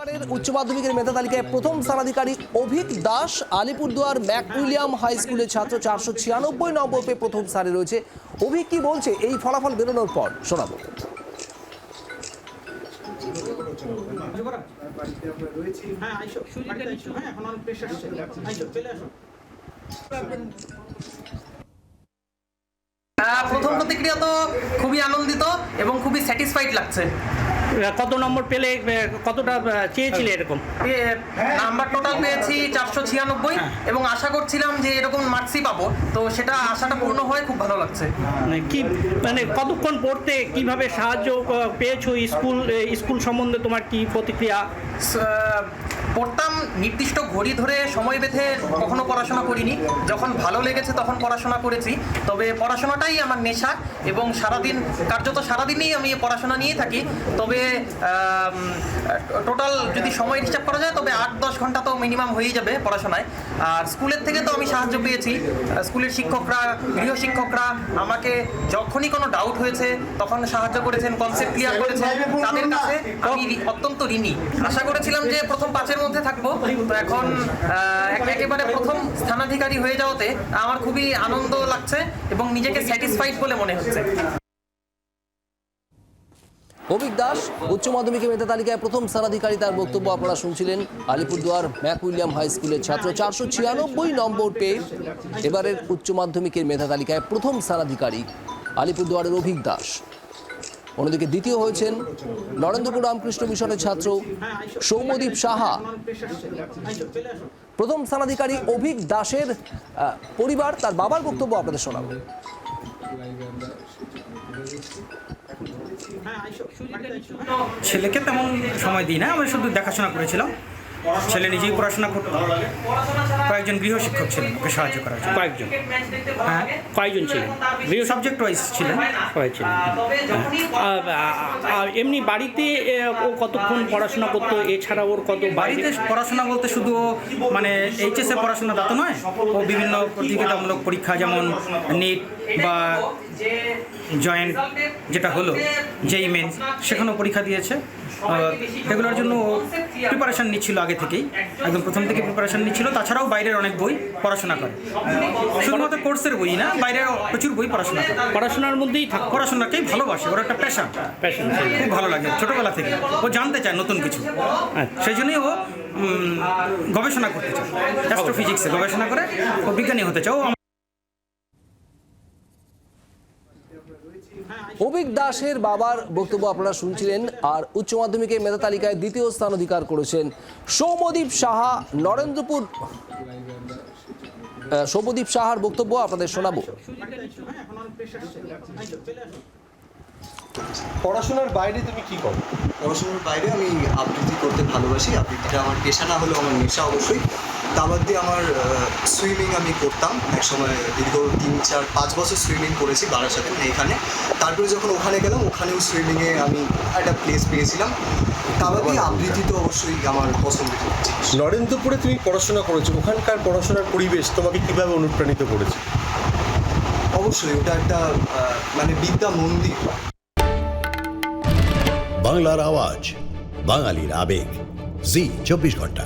এবারের উচ্চ মাধ্যমিকের মেধা তালিকায় প্রথম স্থানাধিকারী অভিক দাস আলিপুরদুয়ার ম্যাকউইলিয়াম হাই স্কুলের ছাত্র 496 নম্বর পেয়ে প্রথম স্থানে রয়েছে। অভিক কি বলছে এই ফলাফল বেরোনোর পর শোনাবো। প্রথম প্রতিক্রিয়া তো খুবই আনন্দিত এবং খুবই স্যাটিসফাইড লাগছে। কত নম্বর পেলে, কতটা চেয়েছিলে এরকম? নাম্বার টোটাল পেয়েছি 496 এবং আশা করছিলাম যে এরকম মার্কসই পাবো, তো সেটা আশাটা পূর্ণ হয়, খুব ভালো লাগছে। কি মানে কতক্ষণ পড়তে, কিভাবে সাহায্য পেয়েছো? স্কুল সম্বন্ধে তোমার কি প্রতিক্রিয়া? পড়তাম, নির্দিষ্ট ঘড়ি ধরে সময় বেঁধে কখনো পড়াশোনা করিনি। যখন ভালো লেগেছে তখন পড়াশোনা করেছি। তবে পড়াশোনাটাই আমার নেশা এবং কার্যত সারাদিনই আমি পড়াশোনা নিয়ে থাকি। তবে টোটাল যদি সময় হিসাব করা যায় তবে 8-10 ঘন্টা তো মিনিমাম হয়েই যাবে পড়াশোনায়। আর স্কুলের থেকে তো আমি সাহায্য পেয়েছি। স্কুলের শিক্ষকরা, গৃহশিক্ষকরা আমাকে যখনই কোনো ডাউট হয়েছে তখন সাহায্য করেছেন, কনসেপ্ট ক্লিয়ার করেছেন। তাদের কাছে আমি অত্যন্ত ঋণী। আশা করেছিলাম যে প্রথম 5-এর মধ্যে থাকবো, তো এখন একেবারে প্রথম স্থানাধিকারী হয়ে যাওয়াতে আমার খুবই আনন্দ লাগছে এবং নিজেকে স্যাটিসফাইড বলে মনে হচ্ছে। অভিক দাস উচ্চ মাধ্যমিকের মেধা তালিকায় প্রথম স্থানাধিকারী, তার বক্তব্য আপনারা শুনছিলেন। আলিপুরদুয়ার ম্যাকউইলিয়াম হাই স্কুলের ছাত্র 496 নম্বর পেয়ে এবারের উচ্চ মাধ্যমিকের মেধা তালিকায় প্রথম স্থানাধিকারী আলিপুরদুয়ারের অভিক দাস। অন্যদিকে দ্বিতীয় হয়েছেন নরেন্দ্রপুর রামকৃষ্ণ মিশনের ছাত্র সৌম্যদীপ সাহা। প্রথম স্থানাধিকারী অভিক দাসের পরিবার, তার বাবার বক্তব্য আপনাদের শোনাবো। ছেলেকে তেমন সময় দিই না, আমি শুধু দেখাশোনা করেছিলাম। ছেলে নিজেই পড়াশোনা করতো, কয়েকজন গৃহশিক্ষক ছিলেন ওকে সাহায্য করার জন্য। কয়েকজন? হ্যাঁ, কয়েকজন ছিলেন? গৃহ সাবজেক্ট ওয়াইজ ছিলেন। আর এমনি বাড়িতে ও কতক্ষণ পড়াশোনা করতো? এছাড়া ওর কত বাড়িতে পড়াশোনা বলতে শুধু মানে এইচএসএ পড়াশোনা তা তো নয়, ও বিভিন্ন প্রতিযোগিতামূলক পরীক্ষা যেমন নিট বা জয়েন্ট যেটা হলো জেই মেন্স, সেখানেও পরীক্ষা দিয়েছে। এগুলোর জন্য প্রিপারেশান নিচ্ছিল আগে থেকেই, একদম প্রথম থেকে প্রিপারেশান নিচ্ছিল। তাছাড়াও বাইরের অনেক বই পড়াশোনা করে, শুধুমাত্র কোর্সের বই না, বাইরের প্রচুর বই পড়াশোনা করে। পড়াশোনার মধ্যেই থাকে, পড়াশোনাকেই ভালোবাসে, ওর একটা প্যাশন খুব ভালো লাগে ছোটোবেলা থেকে। ও জানতে চায় নতুন কিছু, সেই জন্যই ও গবেষণা করতে চায়, অ্যাস্ট্রোফিজিক্সে গবেষণা করে ও বিজ্ঞানী হতে চায়। অভিক দাসের বাবার বক্তব্য আপনারা শুনছিলেন। আর উচ্চ মাধ্যমিকের মেধা তালিকায় দ্বিতীয় স্থান অধিকার করেছেন সৌম্যদীপ সাহা নরেন্দ্রপুর। সৌম্যদীপ সাহার বক্তব্য আপনাদের শোনাবো। পড়াশোনার বাইরে তুমি কি করো? পড়াশোনার বাইরে আমি আবৃত্তি করতে ভালোবাসি। আবৃত্তিটা আমার পেশা না হলেও আমার নেশা অবশ্যই। তা বাদ দিয়ে আমার সুইমিং আমি করতাম একসময়, দীর্ঘ 3-4-5 বছর সুইমিং করেছি বারাসাতে, মানে এখানে। তারপরে যখন ওখানে গেলাম, ওখানেও সুইমিংয়ে আমি একটা প্লেস পেয়েছিলাম। তা বাদ দিয়ে আবৃত্তি তো অবশ্যই আমার পছন্দের জিনিস। নরেন্দ্রপুরে তুমি পড়াশোনা করেছো, ওখানকার পড়াশোনার পরিবেশ তোমাকে কিভাবে অনুপ্রাণিত করেছে? অবশ্যই ওটা একটা মানে বিদ্যা মন্দির। বাংলার আওয়াজ, বাঙালির আবেগ, জি 24 ঘন্টা।